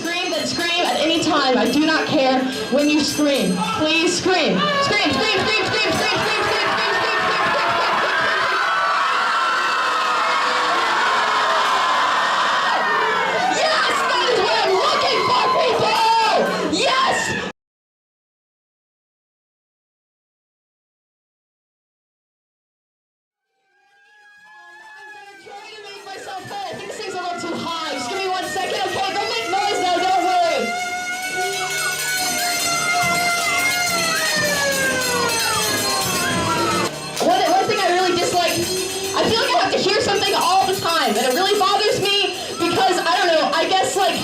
scream, then scream at any time. I do not care when you scream. Please scream. Scream, scream, scream, scream, scream, scream, scream, scream, scream, scream, Yes, that is what I'm looking for, people! Yes! I think this thing's a little too high. Just give me 1 second, okay? Don't make noise now, don't worry. One thing I really dislike, I feel like I have to hear something all the time, and it really bothers me because, I don't know, I guess like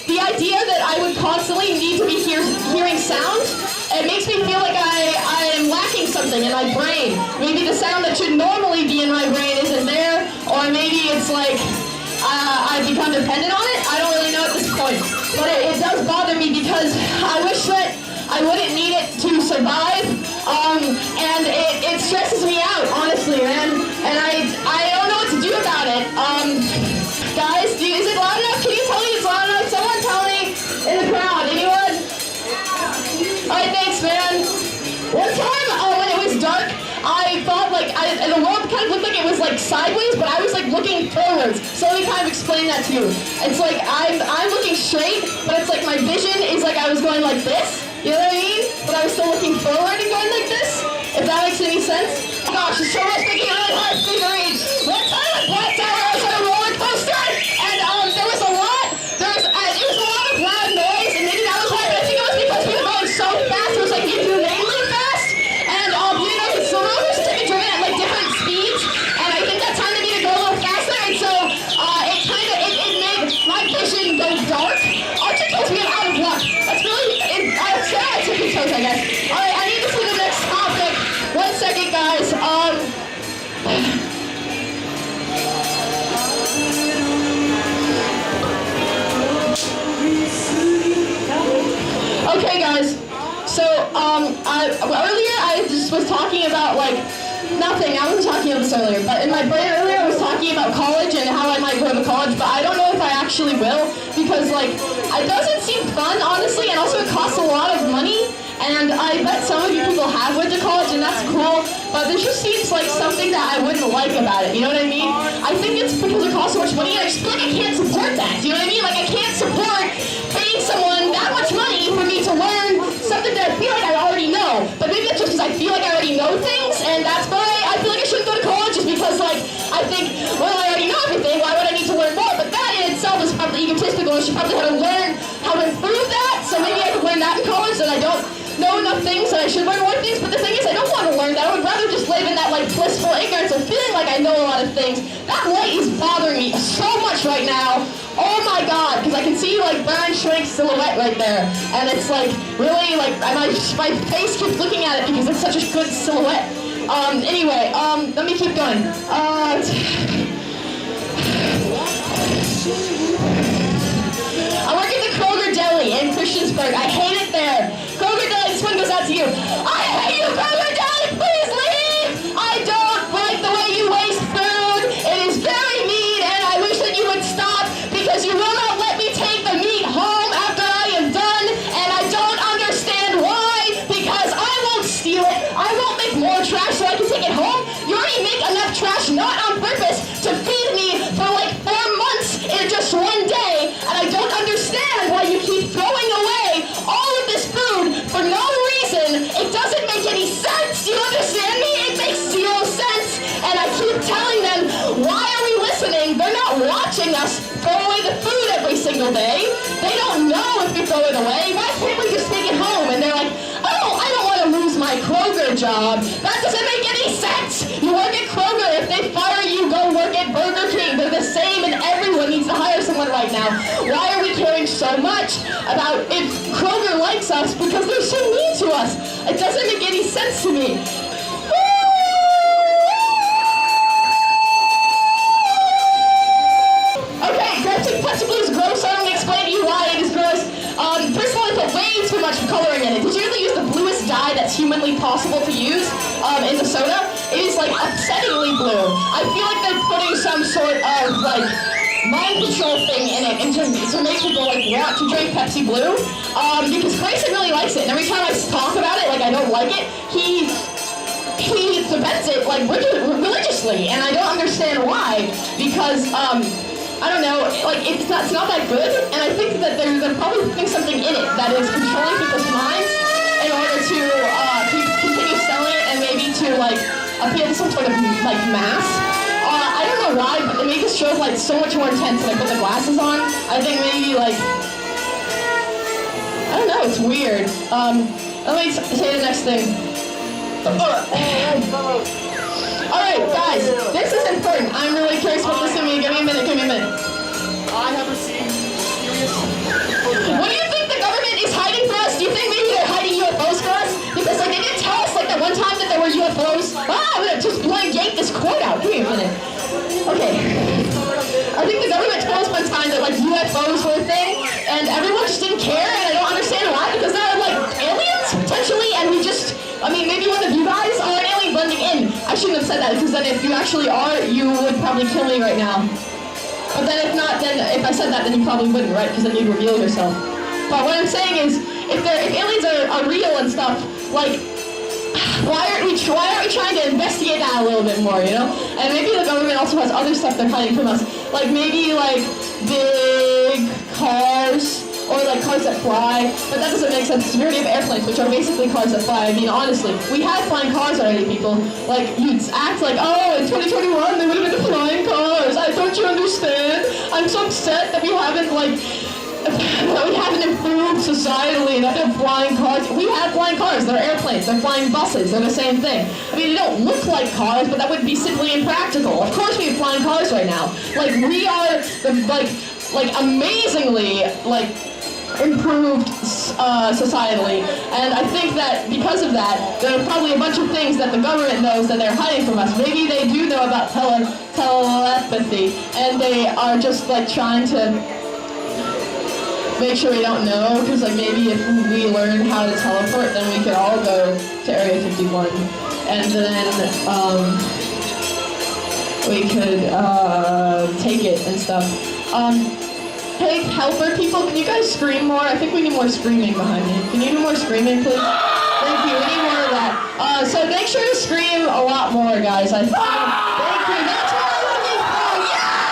the idea that I would constantly need to be hearing sounds, it makes me feel like I am lacking something in my brain. Maybe the sound that should normally be in my brain isn't there, or maybe it's like I've become dependent on it. I don't really know at this point. But it does bother me because I wish that I wouldn't need it to survive. And it stresses me out, honestly, man. And I don't know what to do about it. Guys, is it loud enough? Can you tell me it's loud enough? Someone tell me in the crowd. Anyone? Alright, thanks, man. One time, when it was dark, I thought like the world kind of looked like it was like sideways, but I was like looking forwards. So let me kind of explain that to you. It's like I'm looking straight, but it's like my vision is like I was going like this. You know what I mean? But I was still looking forward and going like this. If that makes any sense. Oh gosh, there's so much making it really hard for me to read. One time I blacked out. I was on a roller coaster, and there was a lot. It was a lot of loud noise, and maybe that was why. But I think it was because we were going so fast. It was like inhumanely fast, and you know, the rollers to be driven at like different speeds, and I think that time they need to go a little faster, and so it made my vision go dark. Archer tells me I'm out of luck. That's really I took your toes, I guess. All right, I need to see the next topic. 1 second, guys. Okay, guys. So, earlier I just was talking about like nothing. I wasn't talking about this earlier, but in my brain earlier I was talking about college and how I might go to college, but I don't know if I actually will because like it doesn't seem fun, honestly, and also it costs a lot of money. And I bet some of you people have went to college, and that's cool, but there just seems like something that I wouldn't like about it, you know what I mean? I think it's because it costs so much money, and I just feel like I can't support that, you know what I mean? Like, I can't support paying someone that much money for me to learn something that I feel like I already know. But maybe it's just because I feel like I already know things, and that's why I feel like I shouldn't go to college, just because, like, I think, well, I already know everything, why would I need to learn more? But that in itself is probably egotistical, and I should probably have to learn how to improve that, so maybe I could learn that in college, and I don't know enough things that I should learn more things, but the thing is I don't want to learn that. I would rather just live in that like blissful ignorance of feeling like I know a lot of things. That light is bothering me so much right now. Oh my god, because I can see like Baron Shrink's silhouette right there, and it's like really like my face keeps looking at it because it's such a good silhouette. Anyway, let me keep going. I work at the Kroger Deli in Christiansburg. I hate it there. Kroger Deli, this one goes out to you. I hate you, Kroger Deli! Please leave! I don't like the way you waste food. It is very mean, and I wish that you would stop because you will not let me take the meat home after I am done, and I don't understand why, because I won't steal it. I won't make more trash so I can take it home. You already make enough trash, not on purpose, to feed me for like 4 months in just one day, and I don't understand why you keep throwing away all of this food for no reason. It doesn't make any sense. Do you understand me? It makes 0 sense. And I keep telling them, why are we listening? They're not watching us throw away the food every single day. They don't know if we throw it away. Why can't we just take it home? And they're like, oh, I don't want to lose my Kroger job. That doesn't make any sense. You work at Kroger. If they fire you, go work at Burger King. They're the same, and everyone needs to hire someone right now. Why are we caring so much about if Kroger likes us? Because they're so mean to us. It doesn't make any sense to me. Okay, Gretchen Petsable is gross. I don't explain to you why it is gross. First of all, I put way too much coloring in it. Did you really use the bluest dye that's humanly possible to use in the soda? It is like upsettingly blue. I feel like they're putting some sort of like mind control thing in it, and to make people like want to drink Pepsi Blue. Because Grayson really likes it, and every time I talk about it, like I don't like it, he defends it like religiously, and I don't understand why. Because I don't know, like it's not that good, and I think that they're probably putting something in it that is controlling people's minds in order to continue selling it and maybe to like appeal to some sort of like mass. I don't know why, but they make this show like so much more intense when I put the glasses on. I think maybe like I don't know, it's weird. Let me say the next thing. Alright, guys, this is important. I'm really curious about this to me. Give me a minute, give me a minute. I have received serious... What do you think the government is hiding from us? Do you think maybe they're hiding UFOs for us? Because like they didn't tell us like that one time that there were UFOs. I'm gonna just blank yank this quote out. Give me a minute. Okay. I think the government told us one time that like UFOs were a thing, and everyone just didn't care, and I don't understand why, because they're like aliens, potentially, and we just... I mean, maybe one of you guys are an alien blending in. I shouldn't have said that, because then if you actually are, you would probably kill me right now. But then if not, then if I said that, then you probably wouldn't, right? Because then you'd reveal yourself. But what I'm saying is, if aliens are real and stuff, like, why aren't we trying to investigate that a little bit more, you know? And maybe the government also has other stuff they're hiding from us. Like maybe like big cars, or like cars that fly, but that doesn't make sense. We already have airplanes, which are basically cars that fly. I mean, honestly, we have flying cars already, people. Like, you'd act like, oh, in 2021, they would have been flying cars. Don't you understand? I'm so upset that we haven't, like, that we haven't improved societally enough to have flying cars. We have flying cars. They're airplanes. They're flying buses. They're the same thing. I mean, they don't look like cars, but that would be simply impractical. Of course we have flying cars right now. Like, we are, like amazingly, like, improved societally, and I think that because of that, there are probably a bunch of things that the government knows that they're hiding from us. Maybe they do know about telepathy, and they are just like trying to make sure we don't know, because like maybe if we learn how to teleport, then we could all go to Area 51, and then we could take it and stuff. Hey, helper people, can you guys scream more? I think we need more screaming behind me. Can you do more screaming, please? Thank you, we need more of that. So make sure to scream a lot more, guys. Thank you, that's what I'm looking for, yeah!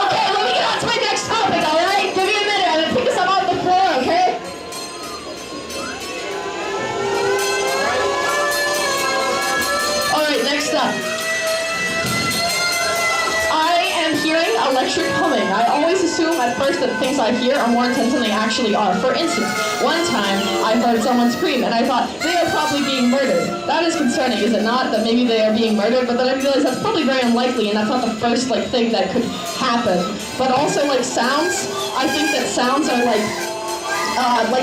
Okay, let me get on to my next topic, alright? Give me a minute, I'm gonna pick this up off the floor, okay? Alright, next up. Hearing electric humming. I always assume at first that the things I hear are more intense than they actually are. For instance, one time I heard someone scream and I thought they are probably being murdered. That is concerning, is it not? That maybe they are being murdered, but then I realized that's probably very unlikely, and that's not the first like thing that could happen. But also like sounds, I think that sounds are like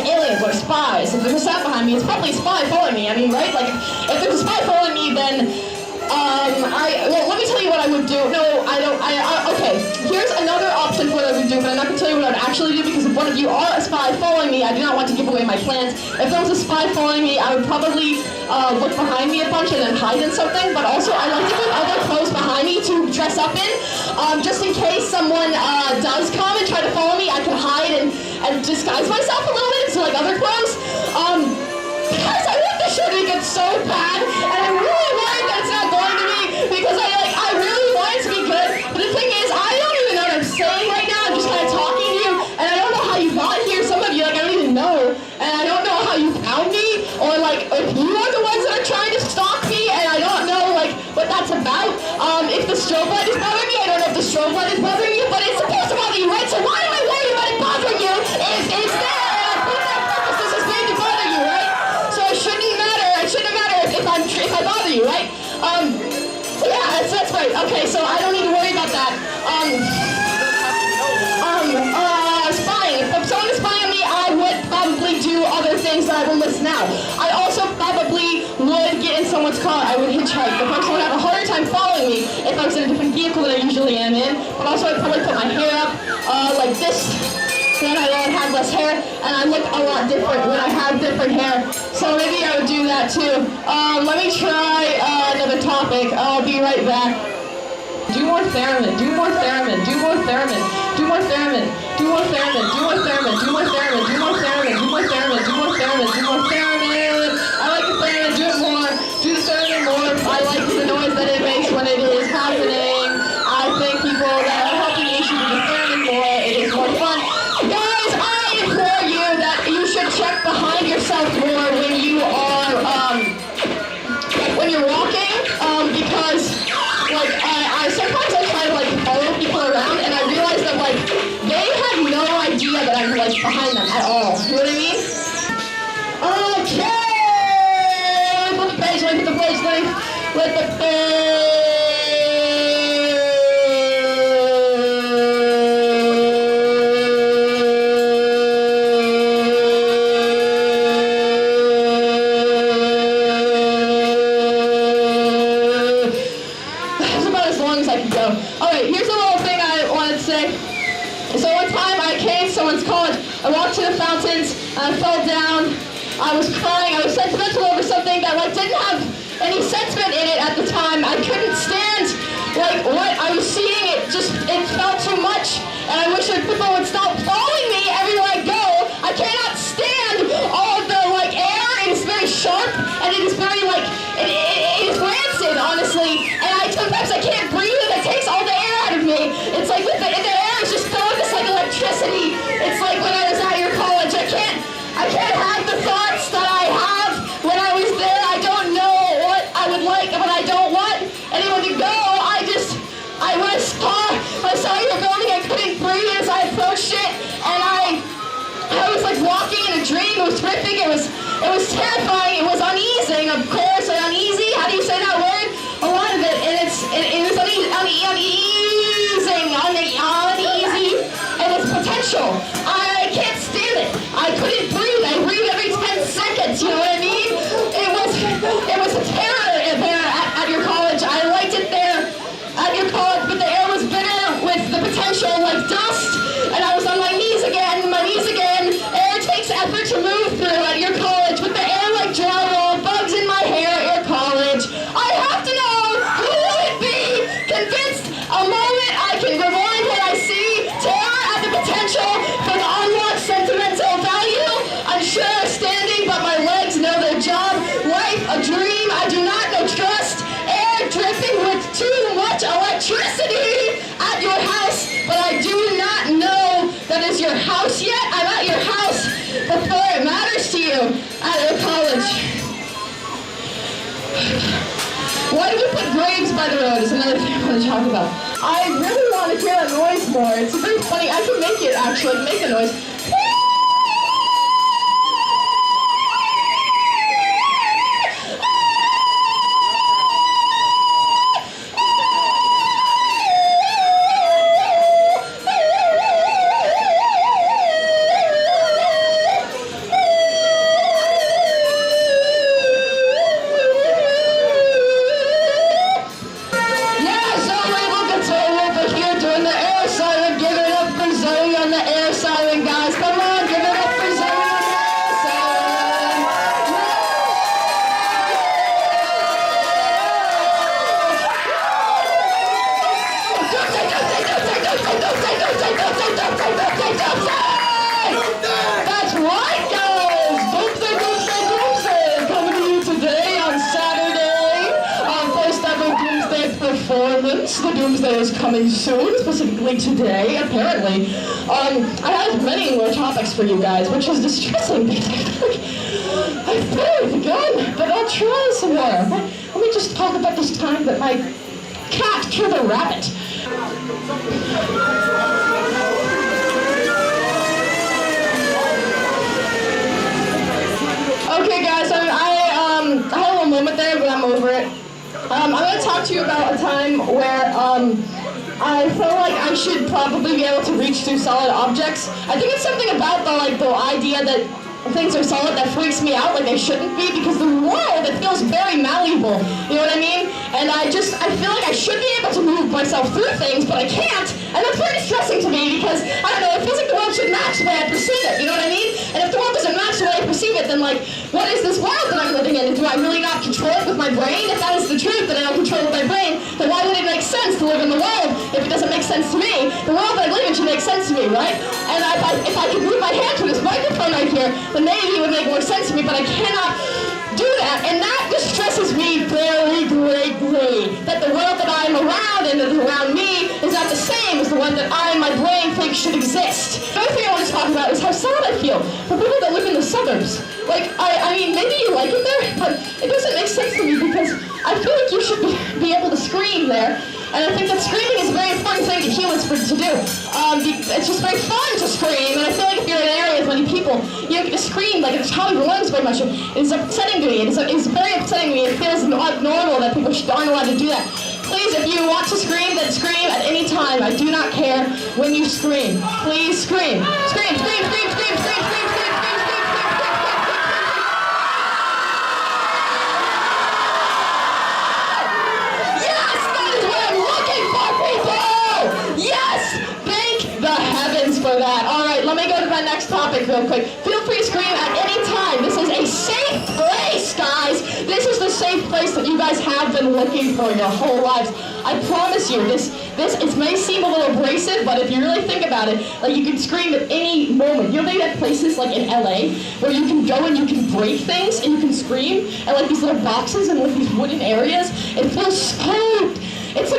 aliens or spies. If there's a sound behind me, it's probably a spy following me. I mean, right? Like if there's a spy following me, then well, let me tell you what I would do. No, I don't, okay, here's another option for what I would do, but I'm not going to tell you what I would actually do, because if one of you are a spy following me, I do not want to give away my plans. If there was a spy following me, I would probably look behind me a bunch and then hide in something, but also I like to put other clothes behind me to dress up in, just in case someone does come and try to follow me, I can hide and disguise myself a little bit into like other clothes. Guys, I want this show to get so bad, and I'm really worried that it's not going to be, because I really want it to be good, but the thing is, I don't even know what I'm saying right now. I'm just kind of talking to you, and I don't know how you got here. Some of you, like, I don't even know, and I don't know how you found me, or like, if you are the ones that are trying to stalk me, and I don't know, like, what that's about. If the strobe light is bothering me, I don't know if the strobe light is bothering you, but it's supposed to bother you, right? So why am I worried about it bothering you if it's there? If I bother you, right? Yeah, that's right. Okay, so I don't need to worry about that. Spying. If someone is spying on me, I would probably do other things that I will list now. I also probably would get in someone's car. I would hitchhike. The person would have a harder time following me if I was in a different vehicle than I usually am in. But also I'd probably put my hair up like this. Then I would have less hair, and I look a lot different when I have different hair. So maybe I would do that too. Let me try another topic. I'll be right back. Do more more theremin, do more theremin, do more theremin, do more theremin, do more theremin, do more theremin, do more theremin, do more theremin, do more theremin, do more theremin, do more theremin. I like the theremin, do it more, do the theremin more. I like the noise that it makes when it is happening. I think people that are helping you should do the theremin more. It is more fun. Guys, I implore you that you should check behind yourself more when you are when you're walking, because like I sometimes I try to like follow people around and I realize that like they have no idea that I'm like behind them at all. You know what I mean? Okay, let me put the page, let me put the page, let the page. I walked to the fountains, I fell down, I was crying, I was sentimental over something that like didn't have any sentiment in it at the time. I couldn't stand like what I was seeing, it felt too much, and I wish that people would stop following me everywhere I go. I cannot stand all of the like air, it is very sharp, and it is very like, it is rancid honestly, and sometimes I can't breathe and it takes all the air out of me. It's like the air is just filled with this like electricity. It's like when I was at your college, I can't have the thoughts that I have when I was there. I don't know what I would like, but I don't want anyone to go. When I saw your building, I couldn't breathe as I approached it, and I was like walking in a dream. It was terrific. It was terrifying. It was uneasing, of course. Uneasy. How do you say that word? A lot of it, and it was uneasing, and it's potential. I can't stand it. I couldn't breathe. I breathe every 10 seconds. You know what I mean? It was a terror there at your college. I liked it there at your college, but the air was bitter with the potential like dust, and I was on my knees again. Air takes effort to move through at your college, with the air like drywall, bugs in my hair at your college. I have to know, who will it be? Convinced a moment I can rewind what I see, terror at the potential for the unlocked sentimental value. Unsure of standing, but my legs know their job. Life, a dream, I do not know trust. Air dripping with too much electricity at your house, but I do not know that is your house yet. I'm at your house before it matters to you at your college. Why do we put graves by the road is another thing I want to talk about. I really want to hear that noise more. It's very funny. I can make it actually, make the noise. That's right, guys! Doomsday! Coming to you today on Saturday. First ever Doomsday performance. The Doomsday is coming soon, specifically today, apparently. I have many more topics for you guys, which is distressing because I feel like begun, but I'll try some more. Let me just talk about this time that my cat killed a rabbit. Okay, guys, I had a little moment there, but I'm over it. I'm going to talk to you about a time where I feel like I should probably be able to reach through solid objects. I think it's something about the idea that things are solid that freaks me out, like they shouldn't be, because the world, it feels very malleable, you know what I mean? And I feel like I should be able to move myself through things, but I can't, and that's very distressing to me, because, I don't know, it feels like the world should match the way I perceive it, you know what I mean? And if the world doesn't match the way I perceive it, then, like, what is this world that I'm living in? Do I really not control it with my brain? If that is the truth, that I don't control it with my brain, then why would it make sense to live in the world if it doesn't make sense to me. The world that I live in should make sense to me, right? And if I could move my hand to this microphone right here, then maybe it would make more sense to me, but I cannot do that, and that distresses me very greatly, that the world that I'm around and that is around me is not the same as the one that I and my brain think should exist. The other thing I want to talk about is how sad I feel for people that live in the suburbs. Like, I mean, maybe you like it there, but it doesn't make sense to me because I feel like you should be able to scream there. And I think that screaming is a very important thing to humans to do. It's just very fun to scream, and I feel like if you're in an area with many people, you don't get to scream like it's how your lungs very much. It's upsetting to me. It's very upsetting to me. It feels not normal that people aren't allowed to do that. Please, if you want to scream, then scream at any time. I do not care when you scream. Please scream. Scream, scream, scream, scream, scream, scream, scream, scream, scream, scream, scream. Yes, that is what I'm looking for, people! Yes! Thank the heavens for that. All right, let me go to my next topic real quick. Feel free to scream at any time. This is a safe place, guys. This is the safe place that you guys have been looking for your whole lives. I promise you, this it may seem a little abrasive, but if you really think about it, like you can scream at any moment. You know, they have places like in LA where you can go and you can break things and you can scream and like these little boxes and like these wooden areas. It feels so. It is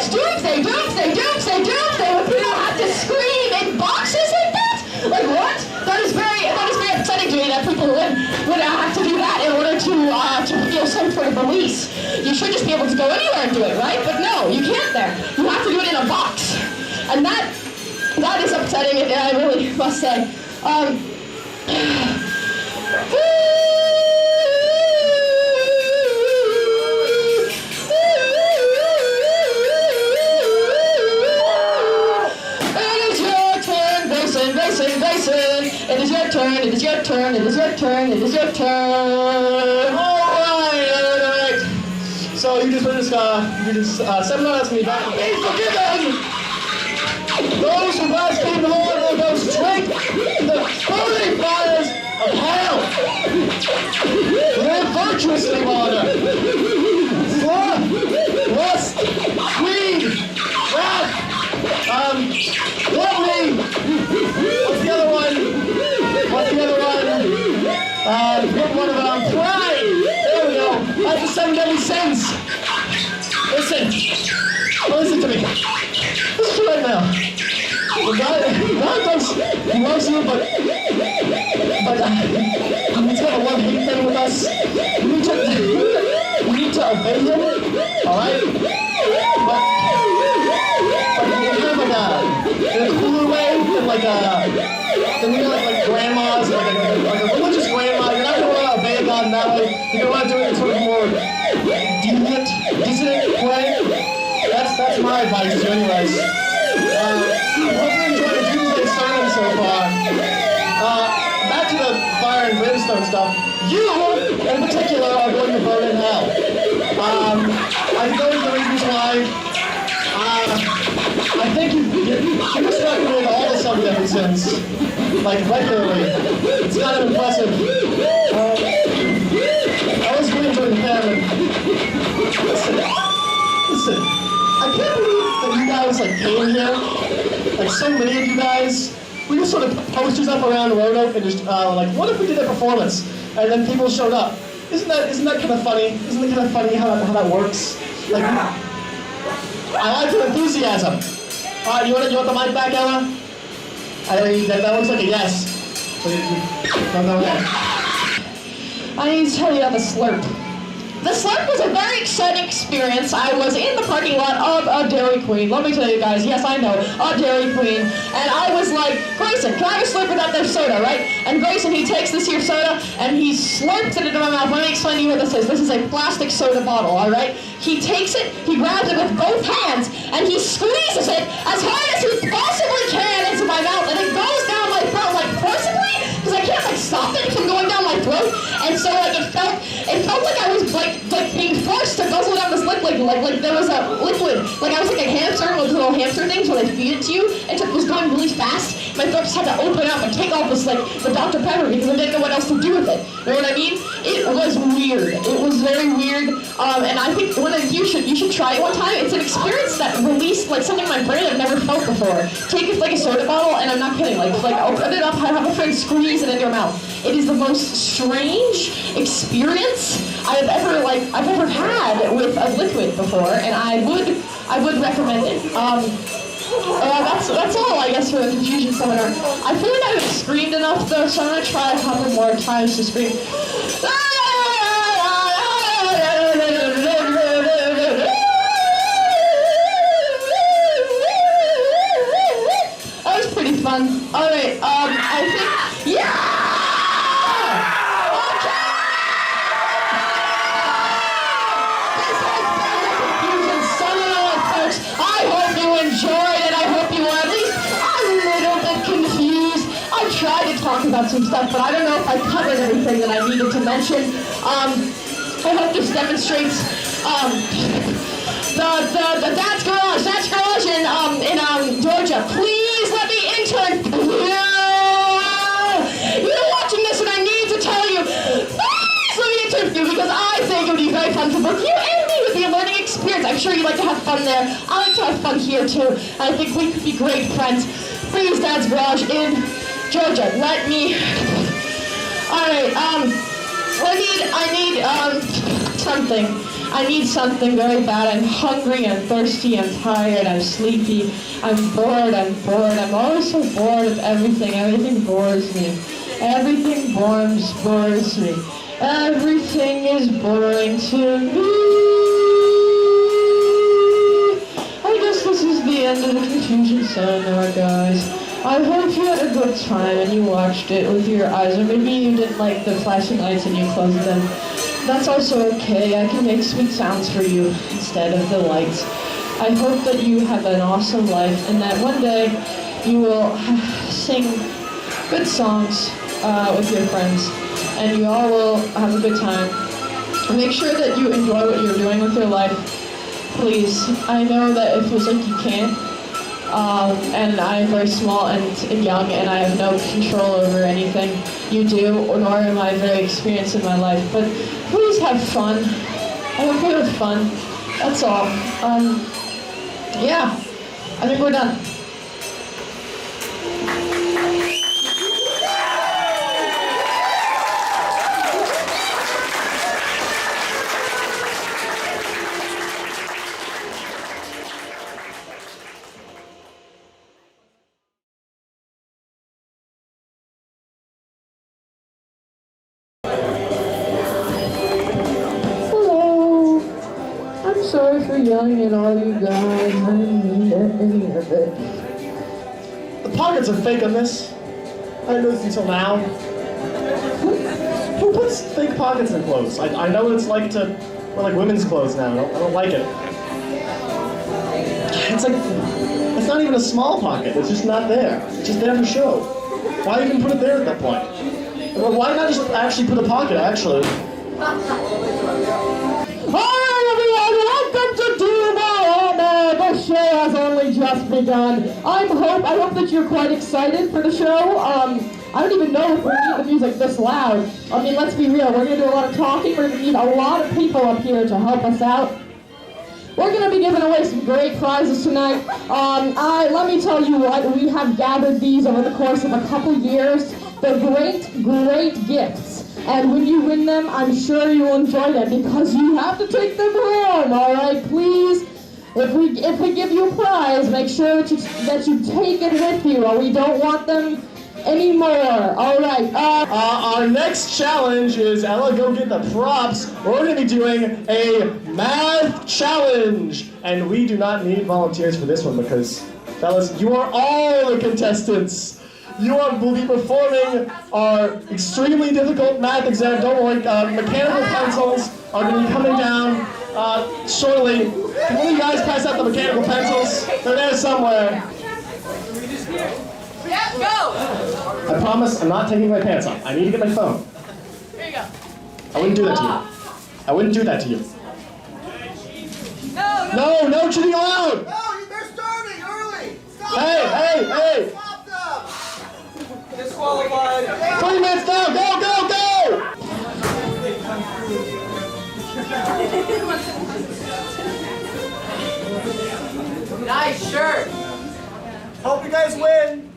doomsday, doomsday, doomsday, doomsday. When people have to scream in boxes like that, like what? That is very upsetting to me that people would have to do that in order to feel some sort of release. You should just be able to go anywhere and do it, right? But no, you can't there. You have to do it in a box. And that is upsetting, and I really must say. It is your turn, it is your turn, it is your turn, it is your turn. Alright. So you just witnessed, seminar that's going to be back. Be forgiven! Those who blaspheme the Lord will go straight to the burning fires of hell. Live virtuously, Father. Sloth, lust, greed, wrath, gluttony. What's the other one? One of them. Pride. There we go. That's the 7 deadly sins. Listen to me. Listen to me right now. God loves you, but he's got a love-hate thing with us. We need to obey him. All right. But in a cooler way than like grandmas, like a religious grandma. You're not going to want to obey God in that way. You're going to want to do it in sort of more decent way. That's my advice to you anyways. I hope you enjoyed the Doomsday sermon so far. Back to the fire and brimstone stuff. You, in particular, are going to burn in hell. I think those are the reasons why. I think you're stuck with all the 7 deadly sins, like regularly. It's kind of impressive. I was really enjoying the family. Listen. I can't believe that you guys came here, like so many of you guys. We just sort of put posters up around Roanoke and just what if we did a performance and then people showed up? Isn't that kind of funny? Isn't it kind of funny how that works? Like, I like your enthusiasm. You want the mic back, Emma? That looks like a yes. I need to tell you about the slurp. The slurp was a very exciting experience. I was in the parking lot of a Dairy Queen. Let me tell you guys, yes, I know, a Dairy Queen. And I was like, Grayson, can I have a slurp without their soda, right? And Grayson, he takes this here soda and he slurps it into my mouth. Let me explain to you what this is. This is a plastic soda bottle, all right? He takes it, he grabs it with both hands, and he squeezes it as hard as he possibly can into my mouth, and it goes down my throat, forcibly, because I can't stop it from going down my throat. And so it felt like I was being forced to guzzle down this liquid, like there was a liquid, like I was like a hamster, one of those little hamster things where they feed it to you, and it was going really fast. My throat just had to open up and take off this the Dr. Pepper because I didn't know what else to do with it. You know what I mean? It was weird. It was very weird, and I think you should try it one time. It's an experience that released like something in my brain I've never felt before. Take it like a soda bottle, and I'm not kidding. Like open it up, have a friend squeeze it into your mouth. It is the most strange experience I've ever had with a liquid before, and I would recommend it. That's all, I guess, for the Confusion Seminar. I feel like I haven't screamed enough, though, so I'm going to try a couple more times to scream. That was pretty fun. All right, I think, yeah! Enjoyed it. I hope you were at least a little bit confused. I tried to talk about some stuff, but I don't know if I covered everything that I needed to mention. I hope this demonstrates the That's Garage in Georgia. Please let me intern. You're watching this, and I need to tell you. Please let me intern for you because I think it would be very fun for both you and me. Be a learning experience. I'm sure you like to have fun there. I like to have fun here too. I think we could be great friends. Please, Dad's Garage in Georgia. Let me. All right. I need something. I need something very bad. I'm hungry. I'm thirsty. I'm tired. I'm sleepy. I'm bored. I'm always so bored of everything. Everything bores me. Everything bores me. Everything is boring to me. This is the end of the Confusion Seminar, guys. I hope you had a good time and you watched it with your eyes, or maybe you didn't like the flashing lights and you closed them. That's also okay. I can make sweet sounds for you instead of the lights. I hope that you have an awesome life and that one day you will sing good songs with your friends and you all will have a good time. Make sure that you enjoy what you're doing with your life. Please, I know that it feels like you can't, and I am very small and young, and I have no control over anything you do, nor am I very experienced in my life, but please have fun. I hope you have fun. That's all. Yeah, I think we're done. Sorry for yelling at all you guys. I didn't mean any of it. The pockets are fake on this. I didn't know this until now. Who puts fake pockets in clothes? I know what it's like to wear like women's clothes now. I don't like it. It's not even a small pocket. It's just not there. It's just there for show. Why even put it there at that point? Well, why not just actually put a pocket, actually? The show has only just begun. I hope that you're quite excited for the show. I don't even know if we need the music this loud. I mean, let's be real. We're going to do a lot of talking. We're going to need a lot of people up here to help us out. We're going to be giving away some great prizes tonight. Let me tell you what, we have gathered these over the course of a couple years. They're great gifts. And when you win them, I'm sure you'll enjoy them because you have to take them home, all right? Please, if we give you a prize, make sure that you take it with you, or we don't want them anymore. All right. Our next challenge is, Ella, go get the props. We're going to be doing a math challenge, and we do not need volunteers for this one because, fellas, you are all the contestants. You will be performing our extremely difficult math exam. Don't worry, mechanical pencils are going to be coming down shortly. Can one of you guys pass out the mechanical pencils? They're there somewhere. Yeah, go! I promise I'm not taking my pants off. I need to get my phone. Here you go. I wouldn't do that to you. I wouldn't do that to you. No cheating allowed! No, they're starting early! Stop Hey! Stop them! Disqualified. 3 minutes now! Go! Nice shirt. Hope you guys win.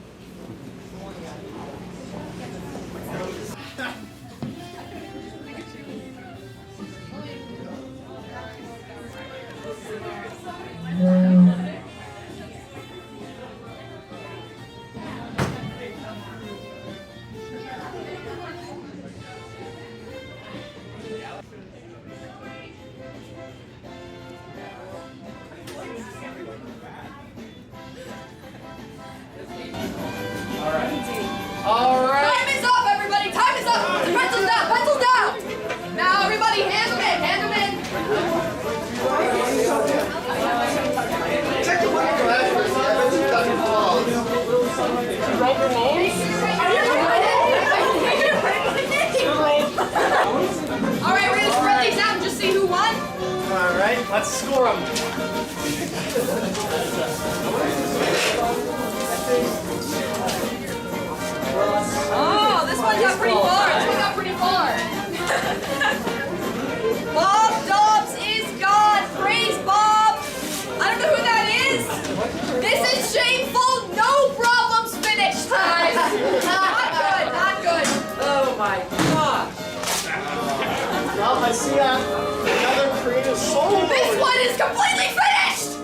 All right. Time is up, everybody. Time is up. Pencils down. Pencils down. Now, everybody, hand them in. Hand them in. Check the window. All right, we're gonna spread these out and just see who won. All right, let's score them. Oh, this one got pretty far. This one got pretty far. Bob Dobbs is God. Praise Bob. I don't know who that is. This is shameful. No problems. Finish time. Not good. Not good. Oh my gosh. Well, I see another creative soul. This one is completely finished.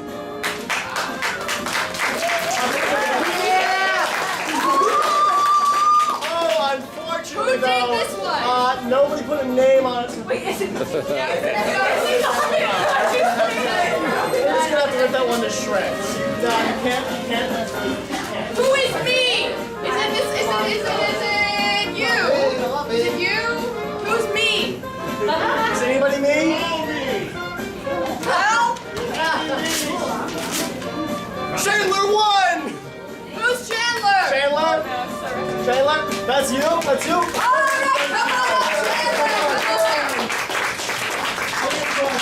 Unfortunately, Who did this one? Nobody put a name on it. Wait, is it? We're just gonna have to rip that one to shreds. You can't. Who is me? Is it you? Is it you? Who's me? Is anybody me? Well, Chandler won! who's Chandler? Chandler? That's you? That's you? All right, come on, Chandler.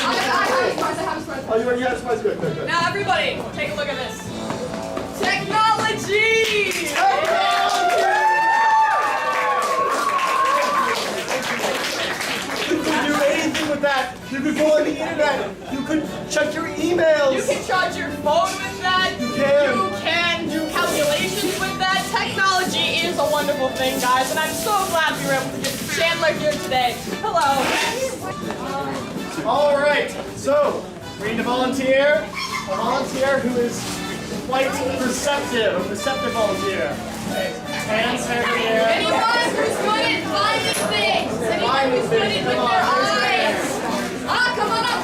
I have a surprise. Oh, you have spice. Good. Now, everybody, take a look at this. Technology! You could do anything with that. You could go on the internet. You could check your emails. You can charge your phone with that. You can. You can do calculations with that. Technology is a wonderful thing, guys, and I'm so glad we were able to get Chandler here today. Hello. All right. So, we need a volunteer. A volunteer who is quite perceptive. A perceptive volunteer. Hands in the air. Anyone who's good at finding things. Anyone who's good at with their eyes. Come on up.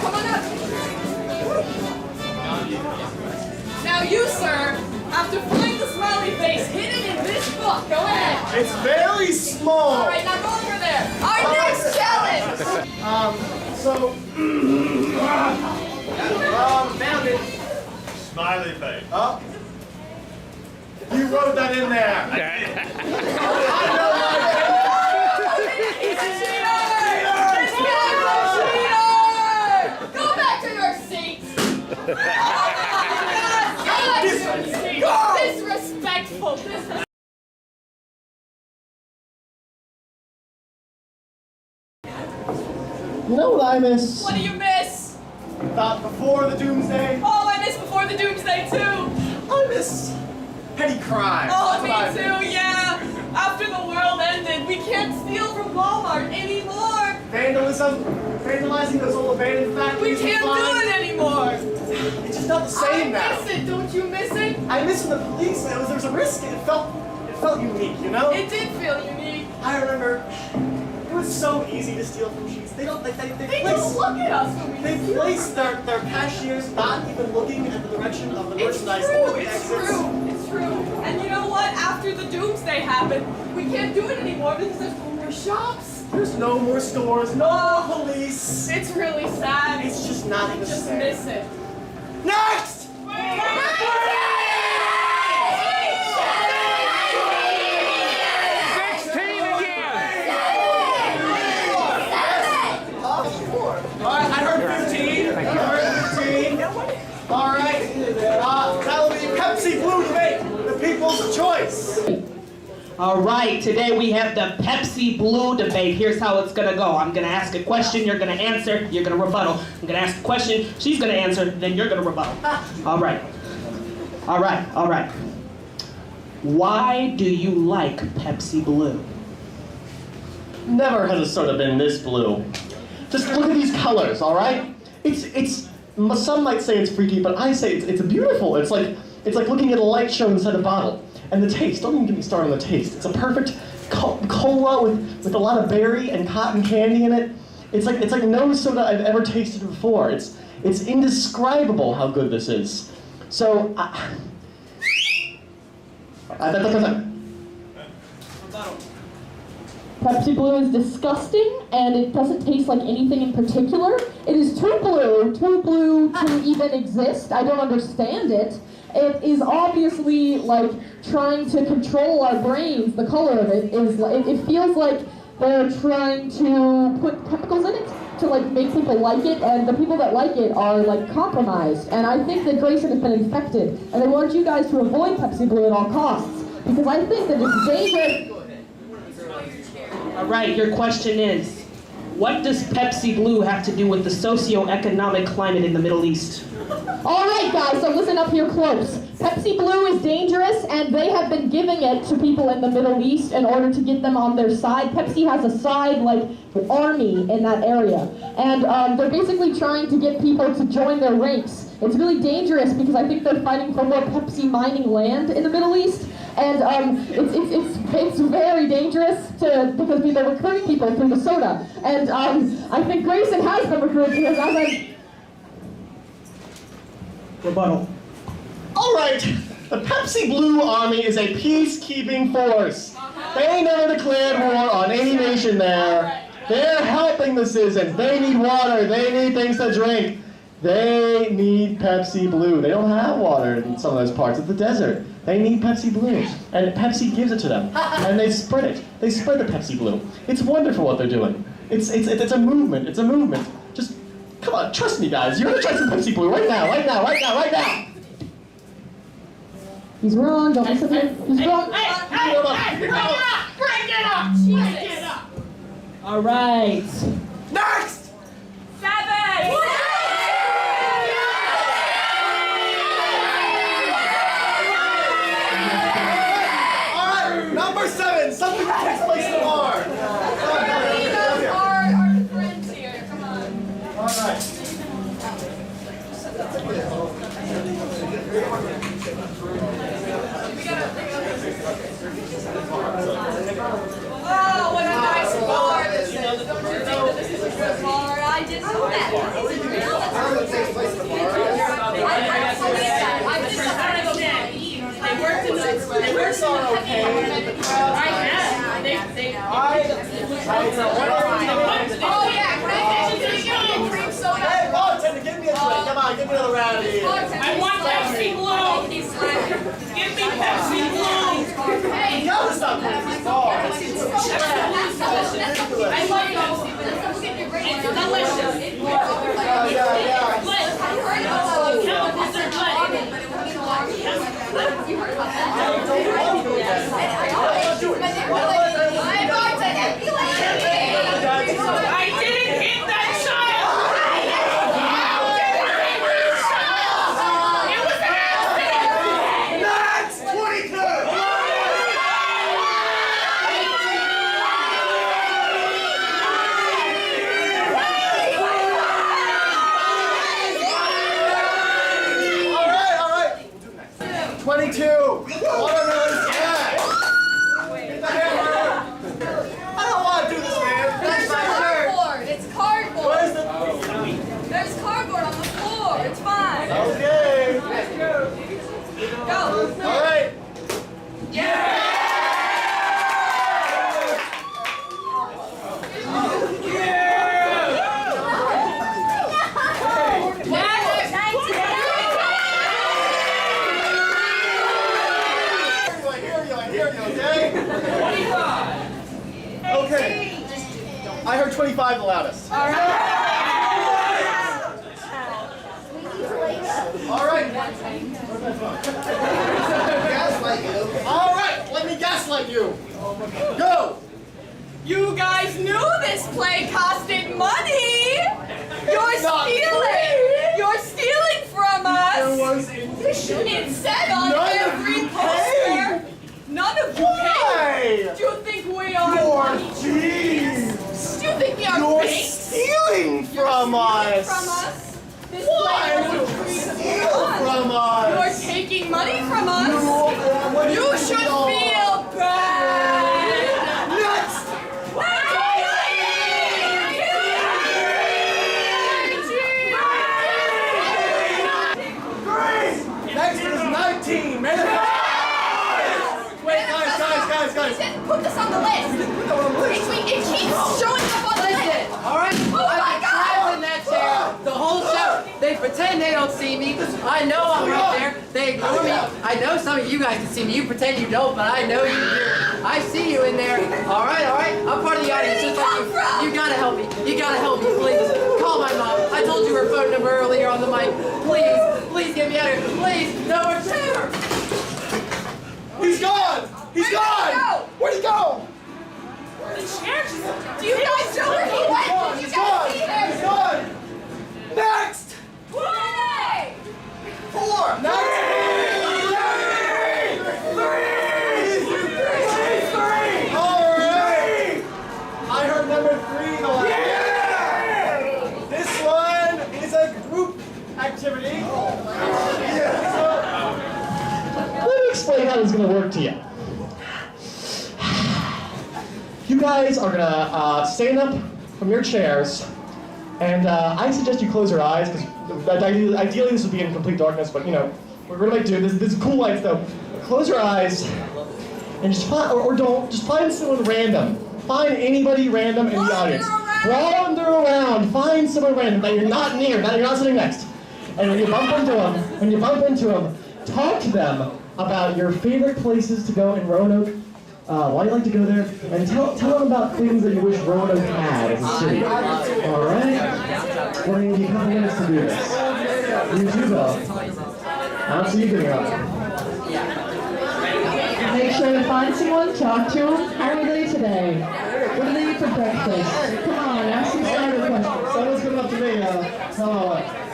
Now you, sir, have to find the smiley face hidden in this book. Go ahead. It's very small. All right, now go over there. Our next challenge. Found it. Smiley face. Oh. You wrote that in there. He's a cheater! This guy's a cheater! Go back to your seats. Disrespectful. You know what I miss? What do you miss? Before the Doomsday. Oh, I miss Before the Doomsday too. I miss petty crime. Oh, That's what I me too, miss. yeah. After the world ended, we can't steal from Walmart anymore. Vandalizing those old abandoned We factories. can't do it anymore. It's just not the same now. I miss it. Don't you miss it? I miss when the police. There was a risk. It felt unique, you know. It did feel unique. I remember. It was so easy to steal from sheets. They don't. They They don't look at us when we They steal. place their cashiers not even looking at the direction of the It's merchandise true, or the it's exits. true, it's true. And you know what? After the Doomsday happened, we can't do it anymore because there's no more shops. There's no more stores, no more police. It's really sad. It's just not even Just there. miss it. Next! Alright, I heard 15. I heard 15. Alright, that'll be Pepsi Blue Debate, the people's choice. All right, today we have the Pepsi Blue debate. Here's how it's gonna go. I'm gonna ask a question, you're gonna answer, you're gonna rebuttal. I'm gonna ask a question, she's gonna answer, then you're gonna rebuttal. All right. All right, all right. Why do you like Pepsi Blue? Never has a soda been this blue. Just look at these colors, all right? Some might say it's freaky, but I say it's beautiful. It's like looking at a light show inside a bottle. And the taste, don't even get me started on the taste. It's a perfect cola with a lot of berry and cotton candy in it. It's like no soda I've ever tasted before. It's indescribable how good this is. So, Pepsi Blue is disgusting, and it doesn't taste like anything in particular. It is too blue to even exist. I don't understand it. It is obviously like trying to control our brains. The color of it is, it feels like they're trying to put chemicals in it to like make people like it, and the people that like it are like compromised. And I think that Grayson has been infected, and I want you guys to avoid Pepsi Blue at all costs, because I think that it's dangerous. All right, your question is, what does Pepsi Blue have to do with the socio-economic climate in the Middle East? All right, guys, so listen up here close. Pepsi Blue is dangerous, and they have been giving it to people in the Middle East in order to get them on their side. Pepsi has a side, like, army in that area. And they're basically trying to get people to join their ranks. It's really dangerous because I think they're fighting for more Pepsi mining land in the Middle East. And it's very dangerous because they're recruiting people through the soda. And I think Grayson has been recruited because as I... Rebuttal. all right, the Pepsi Blue Army is a peacekeeping force. They never declared war on any nation there. They're helping the citizens. They need water. They need things to drink. They need Pepsi Blue. They don't have water in some of those parts of the desert. They need Pepsi Blue. And Pepsi gives it to them. And they spread it. They spread the Pepsi Blue. It's wonderful what they're doing. It's a movement. It's a movement. Just, come on, trust me, guys. You're gonna try some Pepsi Blue right now, right now, right now, right now. He's wrong, don't listen to him. He's wrong. Break it up! All right. Next! 7! Alright, number 7, something that takes place in the bar. Our friends here, come on. Alright. Oh, what a nice bar this is. Don't you think that this is a good bar? I didn't know that. Is it real? That's really cool. I believe that. I just don't want to go down. They worked in the okay. Oh yeah, cream soda. Hey, bartender, give me a drink. Come on, give me another round here. I want Pepsi Blue. Give me Pepsi Blue. Hey, You gotta stop playing this bar. I love those. It's delicious. Yeah. I didn't hit that child! It was an accident! Next! 22! Alright. 22! Watermelon snack! Get the hammer! I don't want to do this, man! There's cardboard. It's cardboard. Where's the... There's cardboard on the floor. It's fine. Okay! Go. Alright! I hear you, okay? 25! Okay. I heard 25 the loudest. Alright. Gaslight you. Alright, let me gaslight you. Go! You guys knew this play costed money! You're Not stealing! You're stealing from us! There was admission. It said on None of every you poster! None of you Why? paid! Do you think we are You're money thieves! Do you think we are You're fakes? stealing You're from stealing us! from us! This Why play would was you free to steal us. from us? You're taking money from us! What You should feel bad! Next! Next is 19! Man. Wait, guys. Put this on the list! It keeps showing up on the list! Alright, Oh I've my been God! trapped in that chair the whole show. They pretend they don't see me. I know I'm right there. They ignore me. I know some of you guys can see me. You pretend you don't, but I know you do. I see you in there. Alright. I'm part of the audience just like you. You gotta help me. You gotta help me, please. Call my mom. I told you her phone number earlier on the mic. Please get me out of here. Please, no more chair. He's gone! He's gone! Where'd he go? Do you guys know where he went? Did you He's guys gone! see He's him? gone! Next! Yay! 4! Next! 3! Alright! I heard number 3 the last. Yeah! This one is a group activity. Let me explain how this is going to work to you. You guys are going to stand up from your chairs, and I suggest you close your eyes, because ideally this would be in complete darkness, but you know, we're going to make do. This is cool lights though. Close your eyes, and just find, or don't, just find someone random. Find anybody random in the audience. Wander around, find someone random that you're not near, that you're not sitting next. And when you bump into them, talk to them about your favorite places to go in Roanoke, why you like to go there, and tell them about things that you wish Roanoke had as a city. All right? We're going to give you a couple minutes to do this. You too, though. I don't see you getting up. Make sure to find someone, talk to them. How are they today? What do they eat for breakfast? Come on, ask some starter questions. Someone's coming up to me.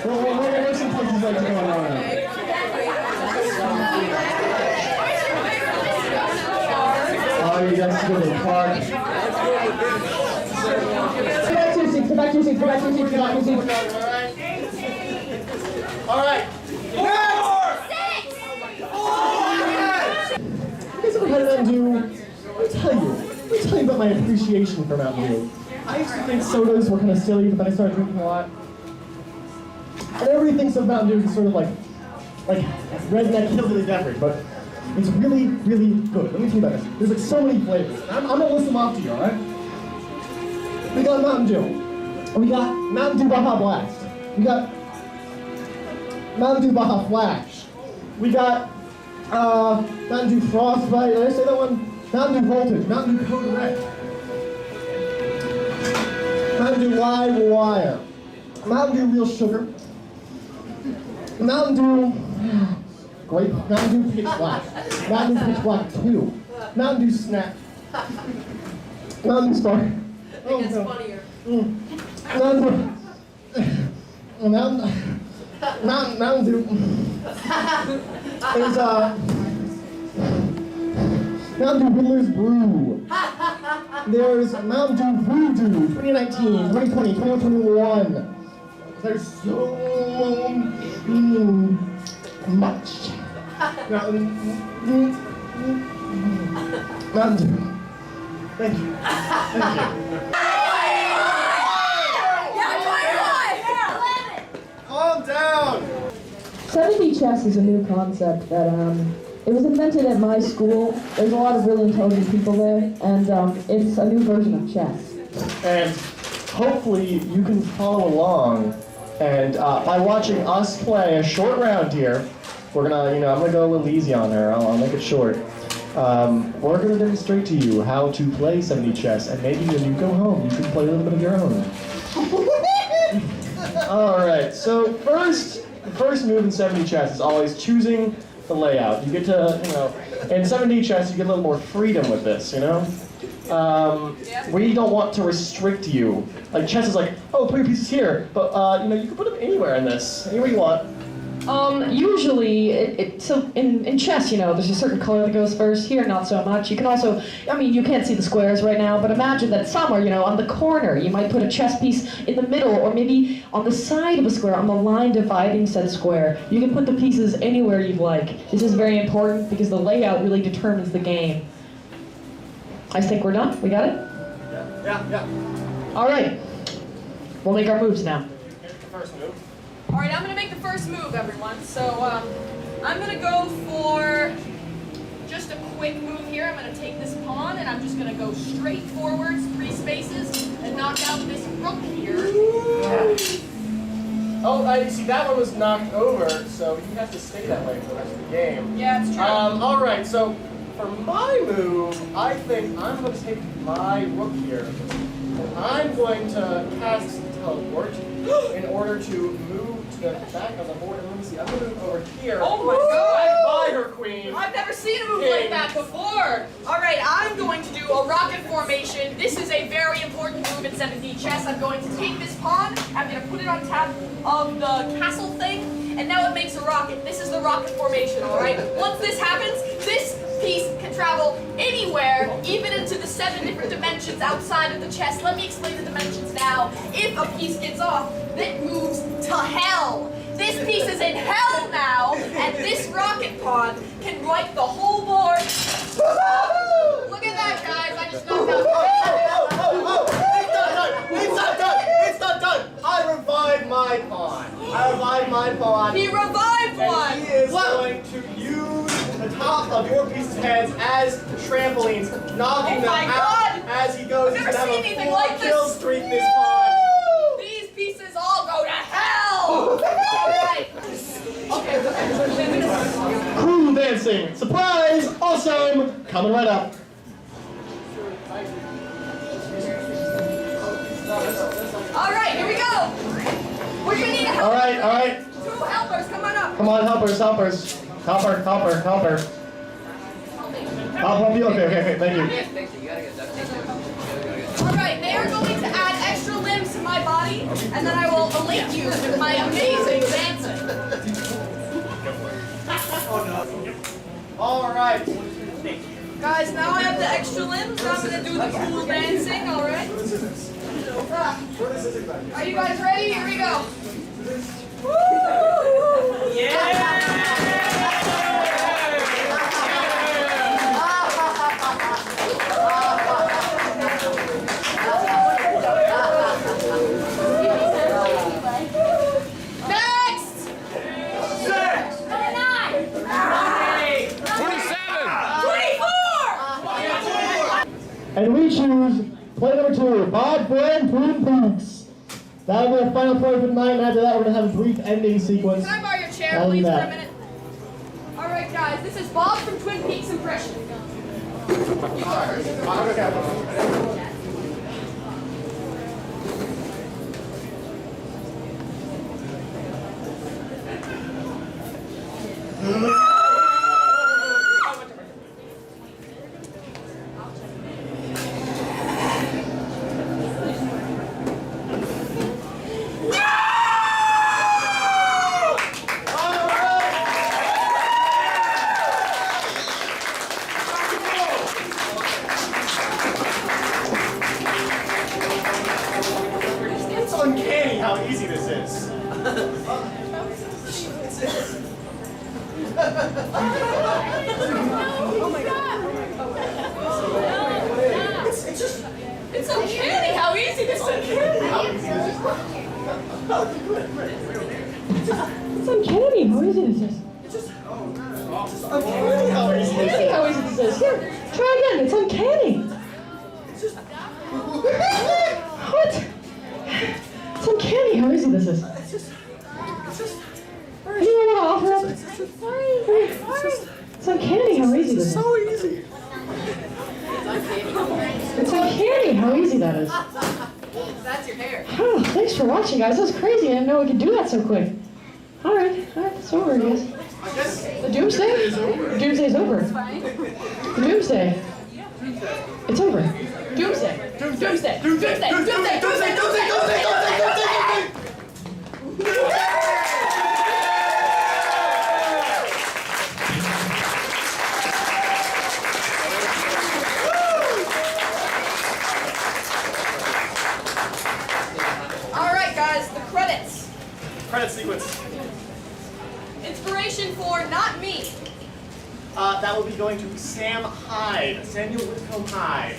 Where's some places like to go in Roanoke? Oh, you guys go to the park. Go back to your seats, go back to your seats, go back to your seats, go back to your seats. Alright. You guys ever had Mountain Dew? Let me tell you about my appreciation for Mountain Dew. I used to think sodas were kind of silly, but then I started drinking a lot. And everybody thinks of Mountain Dew as sort of like redneck hillbilly beverage, but it's really, really good. Let me tell you about this. There's like so many flavors. I'm gonna list them off to you, alright? We got Mountain Dew. We got Mountain Dew Baja Blast. We got Mountain Dew Baja Flash. We got Mountain Dew Frostbite. Did I say that one? Mountain Dew Voltage. Mountain Dew Code Red. Mountain Dew Live Wire. Mountain Dew Real Sugar. Mountain Dew Grape. Mountain Dew Pitch Black. Mountain Dew Pitch Black 2. Mountain Dew Snap. Mountain Dew Star. It gets funnier. Mountain Dew. There's Mountain Dew Whittler's Brew. There's Mountain Dew Voodoo 2019, 2020, 2021. There's so much. Mountain Dew. Thank you. Calm down. 70 chess is a new concept that it was invented at my school. There's a lot of really intelligent people there, and it's a new version of chess. And hopefully you can follow along. And by watching us play a short round here, we're gonna, I'm gonna go a little easy on her. I'll make it short. We're gonna demonstrate to you how to play 70 chess, and maybe when you go home, you can play a little bit of your own. All right. So the first move in 70 chess is always choosing the layout. You get to, in 7D chess, you get a little more freedom with this, We don't want to restrict you. Like chess is like, oh, put your pieces here, but you can put them anywhere in this, anywhere you want. Usually, so in chess, there's a certain color that goes first. Here, not so much. You can also, you can't see the squares right now, but imagine that somewhere, on the corner, you might put a chess piece in the middle, or maybe on the side of a square, on the line dividing said square. You can put the pieces anywhere you'd like. This is very important because the layout really determines the game. I think we're done. We got it? Yeah. All right. We'll make our moves now. Here's the first move. All right, I'm gonna make the first move, everyone. So I'm gonna go for just a quick move here. I'm gonna take this pawn and I'm just gonna go straight forwards, 3 spaces, and knock out this rook here. Oh, you see, that one was knocked over, so you have to stay that way for the rest of the game. Yeah, it's true. All right, so for my move, I think I'm going to take my rook here, and I'm going to cast teleport in order to move to the back of the board. And let me see, I'm going to move over here. Oh my God! By her queen. I've never seen a move like that before. All right, I'm going to do a rocket formation. This is a very important move in 7D chess. I'm going to take this pawn. I'm going to put it on top of the castle thing, and now it makes a rocket. This is the rocket formation, all right? Once this happens, this piece can travel anywhere, even into the 7 different dimensions outside of the chess. Let me explain the dimensions now. If a piece gets off, it moves to hell. This piece is in hell now, and this rocket pawn can wipe the whole board. Look at that, guys. I just knocked out. It's not done! I revived my pawn. He revived one. And he is going to use the top of your piece's heads as trampolines, knocking them out as he goes. I've never He's gonna seen have a anything 4 like this. kill streak this pawn. These pieces all go to hell. All right. Okay. Cool dancing. Surprise! Awesome! Coming right up. All right, here we go. We're gonna need a helper. All right. 2 helpers, come on up. Come on, helpers. Helper. I'll help you. Okay, thank you. Yes, thank you. You gotta get duct tape. All right, they are going to add extra limbs to my body, and then I will elate you with my amazing dancing. All right. Guys, now I have the extra limbs, so I'm gonna do the cool dancing, all right? Are you guys ready? Here we go. Woo! Next! 24! And we choose play number 2, Bob Friend Twin Peaks. That'll be our final play for the night, and after that we're going to have a brief ending sequence. Can I borrow your chair, That'll be please, for that. a minute? All right, guys, this is Bob from Twin Peaks impression. It's uncanny how easy this is. Oh my God! It's uncanny how easy this is. It's uncanny how easy this is. Uncanny how easy this Uncanny is. how easy this is. Here, try again. It's uncanny. What? It's uncanny how easy this is. Anyone want to offer up? It's uncanny how easy this is. So easy. It's uncanny how easy that is. That's your hair. Oh, thanks for watching, guys. That was crazy. I didn't know we could do that so quick. All right, it's over, guys. I guess The Doomsday? is over. The Doomsday's over. It's fine. The Doomsday. It's over. Doomsday. Doomsday. Doomsday. All right, guys, the credits. Credit sequence. Inspiration for not me. That will be going to Sam Hyde. Samuel Whitcomb Hyde.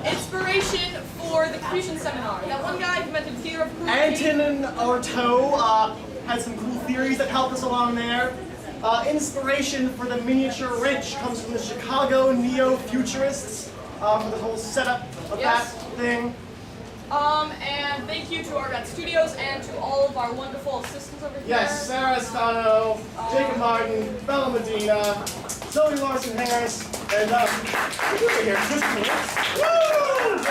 Inspiration for the Creation Seminar. That one guy who invented theater of cruelty. Antonin Artaud had some cool theories that helped us along there. Inspiration for the miniature wrench comes from the Chicago Neo-Futurists for the whole setup of Yes. that thing. And thank you to our Red Studios and to all of our wonderful assistants over here. Yes, Sarah Stano, Jacob Martin, Bella Medina, Zoe Larson Harris, and who's over here? Chris Woo!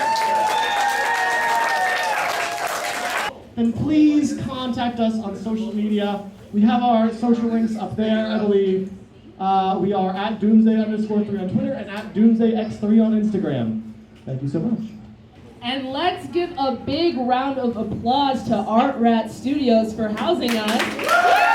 And please contact us on social media. We have our social links up there, I believe. We are at Doomsday_3 on Twitter and at DoomsdayX3 on Instagram. Thank you so much. And let's give a big round of applause to Art Rat Studios for housing us.